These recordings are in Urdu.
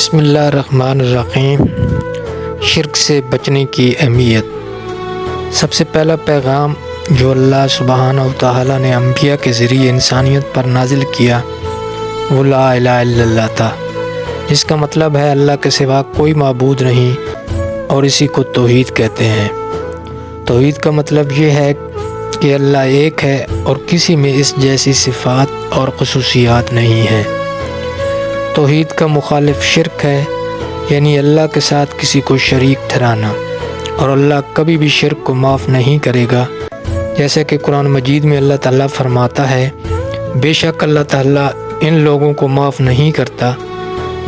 بسم اللہ الرحمن الرحیم۔ شرک سے بچنے کی اہمیت۔ سب سے پہلا پیغام جو اللہ سبحانہ و تعالیٰ نے انبیاء کے ذریعے انسانیت پر نازل کیا وہ لا الہ الا اللہ تھا، جس کا مطلب ہے اللہ کے سوا کوئی معبود نہیں، اور اسی کو توحید کہتے ہیں۔ توحید کا مطلب یہ ہے کہ اللہ ایک ہے اور کسی میں اس جیسی صفات اور خصوصیات نہیں ہیں۔ توحید کا مخالف شرک ہے، یعنی اللہ کے ساتھ کسی کو شریک ٹھہرانا، اور اللہ کبھی بھی شرک کو معاف نہیں کرے گا، جیسا کہ قرآن مجید میں اللہ تعالیٰ فرماتا ہے، بے شک اللہ تعالیٰ ان لوگوں کو معاف نہیں کرتا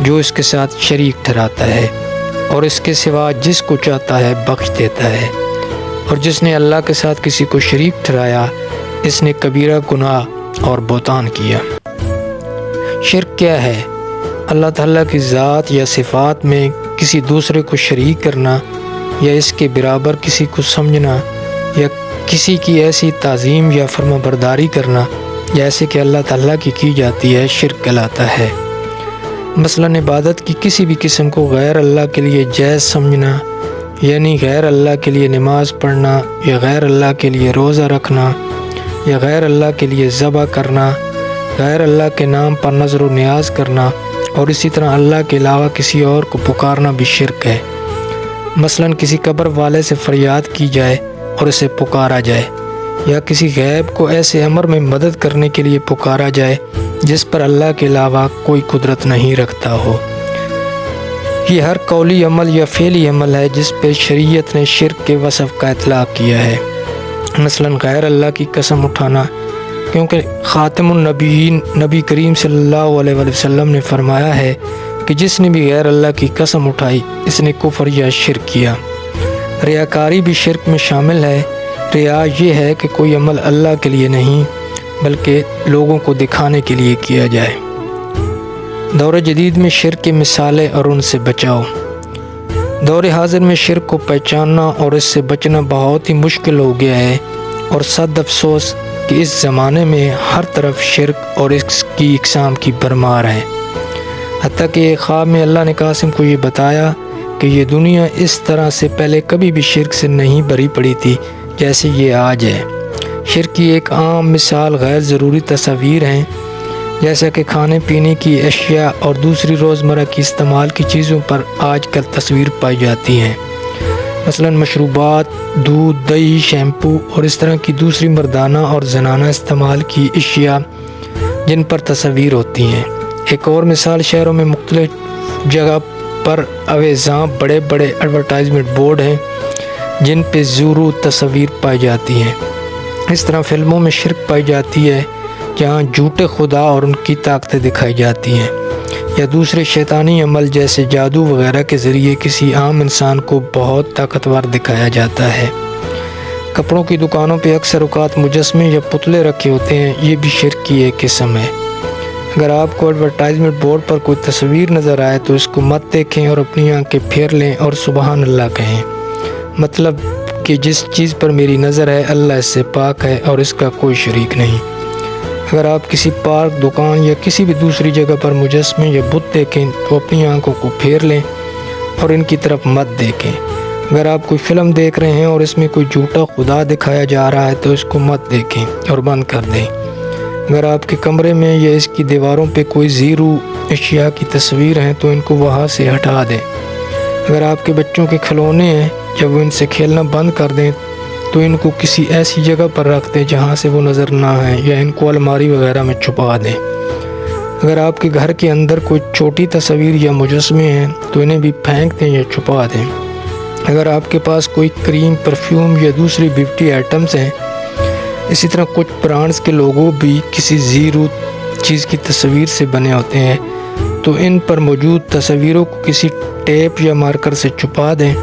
جو اس کے ساتھ شریک ٹھہراتا ہے، اور اس کے سوا جس کو چاہتا ہے بخش دیتا ہے، اور جس نے اللہ کے ساتھ کسی کو شریک ٹھہرایا اس نے کبیرہ گناہ اور بہتان کیا۔ شرک کیا ہے؟ اللہ تعالیٰ کی ذات یا صفات میں کسی دوسرے کو شریک کرنا، یا اس کے برابر کسی کو سمجھنا، یا کسی کی ایسی تعظیم یا فرما برداری کرنا جیسے کہ اللہ تعالیٰ کی جاتی ہے، شرک کہلاتا ہے۔ مثلاً عبادت کی کسی بھی قسم کو غیر اللہ کے لیے جائز سمجھنا، یعنی غیر اللہ کے لیے نماز پڑھنا، یا غیر اللہ کے لیے روزہ رکھنا، یا غیر اللہ کے لیے ذبح کرنا، غیر اللہ کے نام پر نظر و نیاز کرنا، اور اسی طرح اللہ کے علاوہ کسی اور کو پکارنا بھی شرک ہے۔ مثلاً کسی قبر والے سے فریاد کی جائے اور اسے پکارا جائے، یا کسی غیب کو ایسے امر میں مدد کرنے کے لیے پکارا جائے جس پر اللہ کے علاوہ کوئی قدرت نہیں رکھتا ہو۔ یہ ہر قولی عمل یا فعلی عمل ہے جس پہ شریعت نے شرک کے وصف کا اطلاق کیا ہے۔ مثلاً غیر اللہ کی قسم اٹھانا، کیونکہ خاتم النبیین نبی کریم صلی اللہ علیہ وسلم نے فرمایا ہے کہ جس نے بھی غیر اللہ کی قسم اٹھائی اس نے کفر یا شرک کیا۔ ریاکاری بھی شرک میں شامل ہے۔ ریا یہ ہے کہ کوئی عمل اللہ کے لیے نہیں بلکہ لوگوں کو دکھانے کے لیے کیا جائے۔ دور جدید میں شرک کی مثالیں اور ان سے بچاؤ۔ دور حاضر میں شرک کو پہچاننا اور اس سے بچنا بہت ہی مشکل ہو گیا ہے، اور صد افسوس کہ اس زمانے میں ہر طرف شرک اور اس کی اقسام کی بھرمار ہے۔ حتیٰ کہ ایک خواب میں اللہ نے قاسم کو یہ بتایا کہ یہ دنیا اس طرح سے پہلے کبھی بھی شرک سے نہیں بھری پڑی تھی جیسے یہ آج ہے۔ شرک کی ایک عام مثال غیر ضروری تصاویر ہیں، جیسا کہ کھانے پینے کی اشیاء اور دوسری روزمرہ کی استعمال کی چیزوں پر آج کل تصویر پائی جاتی ہیں۔ مثلاً مشروبات، دودھ، دہی، شیمپو اور اس طرح کی دوسری مردانہ اور زنانہ استعمال کی اشیاء جن پر تصاویر ہوتی ہیں۔ ایک اور مثال شہروں میں مختلف جگہ پر اویزاں بڑے بڑے ایڈورٹائزمنٹ بورڈ ہیں جن پہ زورو تصاویر پائی جاتی ہیں۔ اس طرح فلموں میں شرک پائی جاتی ہے جہاں جھوٹے خدا اور ان کی طاقتیں دکھائی جاتی ہیں، یا دوسرے شیطانی عمل جیسے جادو وغیرہ کے ذریعے کسی عام انسان کو بہت طاقتور دکھایا جاتا ہے۔ کپڑوں کی دکانوں پہ اکثر اوقات مجسمے یا پتلے رکھے ہوتے ہیں، یہ بھی شرک کی ایک قسم ہے۔ اگر آپ کو ایڈورٹائزمنٹ بورڈ پر کوئی تصویر نظر آئے تو اس کو مت دیکھیں اور اپنی آنکھیں پھیر لیں اور سبحان اللہ کہیں، مطلب کہ جس چیز پر میری نظر ہے اللہ اس سے پاک ہے اور اس کا کوئی شریک نہیں۔ اگر آپ کسی پارک، دکان یا کسی بھی دوسری جگہ پر مجسمے یا بت دیکھیں تو اپنی آنکھوں کو پھیر لیں اور ان کی طرف مت دیکھیں۔ اگر آپ کوئی فلم دیکھ رہے ہیں اور اس میں کوئی جھوٹا خدا دکھایا جا رہا ہے تو اس کو مت دیکھیں اور بند کر دیں۔ اگر آپ کے کمرے میں یا اس کی دیواروں پہ کوئی زیرو اشیاء کی تصویر ہیں تو ان کو وہاں سے ہٹا دیں۔ اگر آپ کے بچوں کے کھلونے ہیں، جب وہ ان سے کھیلنا بند کر دیں تو ان کو کسی ایسی جگہ پر رکھ دیں جہاں سے وہ نظر نہ آئیں، یا ان کو الماری وغیرہ میں چھپا دیں۔ اگر آپ کے گھر کے اندر کوئی چھوٹی تصویر یا مجسمے ہیں تو انہیں بھی پھینک دیں یا چھپا دیں۔ اگر آپ کے پاس کوئی کریم، پرفیوم یا دوسری بیوٹی آئٹمز ہیں، اسی طرح کچھ برانڈز کے لوگو بھی کسی زیرو چیز کی تصویر سے بنے ہوتے ہیں، تو ان پر موجود تصویروں کو کسی ٹیپ یا مارکر سے چھپا دیں،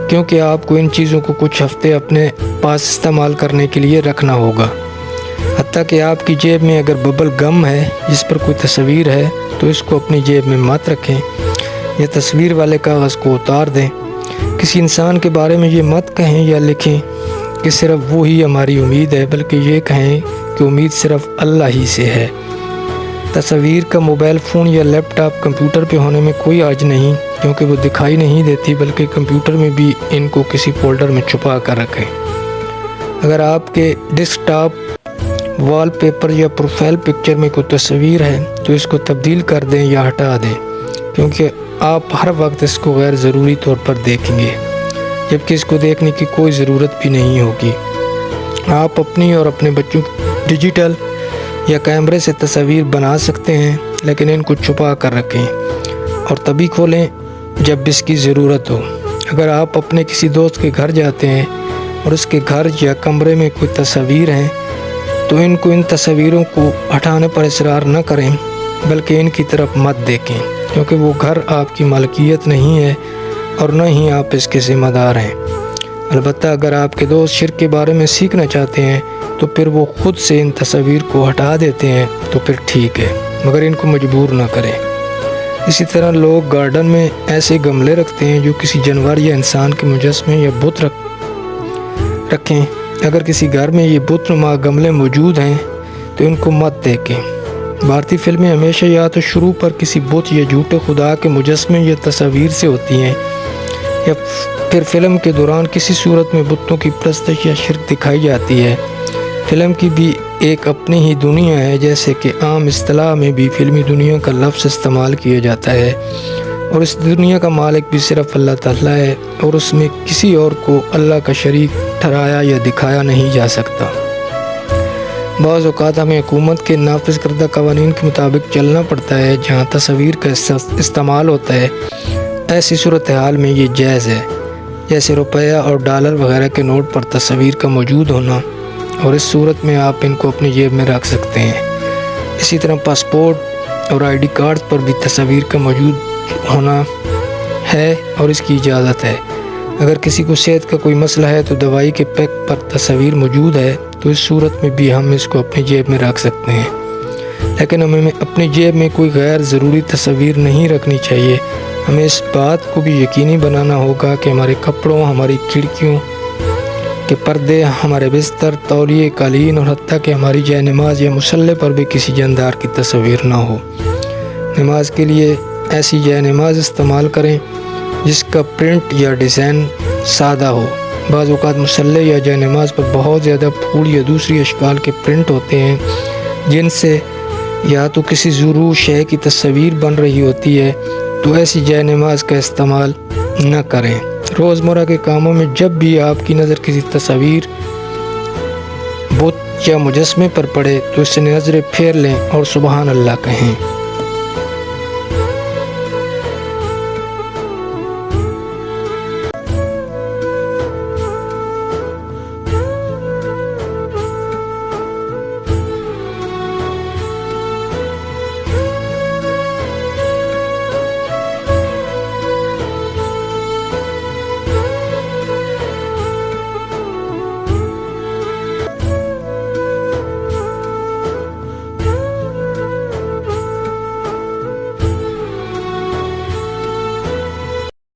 کیونکہ آپ کو ان چیزوں کو کچھ ہفتے اپنے پاس استعمال کرنے کے لیے رکھنا ہوگا۔ حتیٰ کہ آپ کی جیب میں اگر ببل گم ہے جس پر کوئی تصویر ہے تو اس کو اپنی جیب میں مت رکھیں، یا تصویر والے کاغذ کو اتار دیں۔ کسی انسان کے بارے میں یہ مت کہیں یا لکھیں کہ صرف وہی ہماری امید ہے، بلکہ یہ کہیں کہ امید صرف اللہ ہی سے ہے۔ تصویر کا موبائل فون یا لیپ ٹاپ کمپیوٹر پہ ہونے میں کوئی حرج نہیں، کیونکہ وہ دکھائی نہیں دیتی، بلکہ کمپیوٹر میں بھی ان کو کسی فولڈر میں چھپا کر رکھیں۔ اگر آپ کے ڈیسک ٹاپ وال پیپر یا پروفائل پکچر میں کوئی تصویر ہے تو اس کو تبدیل کر دیں یا ہٹا دیں، کیونکہ آپ ہر وقت اس کو غیر ضروری طور پر دیکھیں گے، جبکہ اس کو دیکھنے کی کوئی ضرورت بھی نہیں ہوگی۔ آپ اپنی اور اپنے بچوں کی ڈیجیٹل یا کیمرے سے تصاویر بنا سکتے ہیں، لیکن ان کو چھپا کر رکھیں اور تبھی کھولیں جب اس کی ضرورت ہو۔ اگر آپ اپنے کسی دوست کے گھر جاتے ہیں اور اس کے گھر یا کمرے میں کوئی تصاویر ہیں تو ان تصاویروں کو ہٹانے پر اصرار نہ کریں، بلکہ ان کی طرف مت دیکھیں، کیونکہ وہ گھر آپ کی ملکیت نہیں ہے اور نہ ہی آپ اس کے ذمہ دار ہیں۔ البتہ اگر آپ کے دوست شرک کے بارے میں سیکھنا چاہتے ہیں تو پھر وہ خود سے ان تصاویر کو ہٹا دیتے ہیں تو پھر ٹھیک ہے، مگر ان کو مجبور نہ کریں۔ اسی طرح لوگ گارڈن میں ایسے گملے رکھتے ہیں جو کسی جانور یا انسان کے مجسمے یا بت رکھیں۔ اگر کسی گھر میں یہ بت نما گملے موجود ہیں تو ان کو مت دیکھیں۔ بھارتی فلمیں ہمیشہ یا تو شروع پر کسی بت یا جھوٹے خدا کے مجسمے یا تصاویر سے ہوتی ہیں، یا پھر فلم کے دوران کسی صورت میں بتوں کی پرستش یا شرک دکھائی جاتی ہے۔ فلم کی بھی ایک اپنی ہی دنیا ہے، جیسے کہ عام اصطلاح میں بھی فلمی دنیا کا لفظ استعمال کیا جاتا ہے، اور اس دنیا کا مالک بھی صرف اللہ تعالیٰ ہے، اور اس میں کسی اور کو اللہ کا شریک ٹھہرایا یا دکھایا نہیں جا سکتا۔ بعض اوقات ہمیں حکومت کے نافذ کردہ قوانین کے مطابق چلنا پڑتا ہے جہاں تصاویر کا استعمال ہوتا ہے۔ ایسی صورتحال میں یہ جائز ہے، جیسے روپیہ اور ڈالر وغیرہ کے نوٹ پر تصاویر کا موجود ہونا، اور اس صورت میں آپ ان کو اپنی جیب میں رکھ سکتے ہیں۔ اسی طرح پاسپورٹ اور آئی ڈی کارڈ پر بھی تصاویر کا موجود ہونا ہے اور اس کی اجازت ہے۔ اگر کسی کو صحت کا کوئی مسئلہ ہے تو دوائی کے پیک پر تصاویر موجود ہے تو اس صورت میں بھی ہم اس کو اپنی جیب میں رکھ سکتے ہیں، لیکن ہمیں اپنی جیب میں کوئی غیر ضروری تصاویر نہیں رکھنی چاہیے۔ ہمیں اس بات کو بھی یقینی بنانا ہوگا کہ ہمارے کپڑوں، ہماری کھڑکیوں کے پردے، ہمارے بستر، تولیے، قالین اور حتیٰ کہ ہماری جائے نماز یا مصلی پر بھی کسی جاندار کی تصویر نہ ہو۔ نماز کے لیے ایسی جائے نماز استعمال کریں جس کا پرنٹ یا ڈیزائن سادہ ہو۔ بعض اوقات مصلی یا جائے نماز پر بہت زیادہ پھول یا دوسری اشکال کے پرنٹ ہوتے ہیں، جن سے یا تو کسی ضرور شے کی تصویر بن رہی ہوتی ہے، تو ایسی جائے نماز کا استعمال نہ کریں۔ روزمرہ کے کاموں میں جب بھی آپ کی نظر کسی تصویر، بت یا مجسمے پر پڑے تو اس سے نظریں پھیر لیں اور سبحان اللہ کہیں۔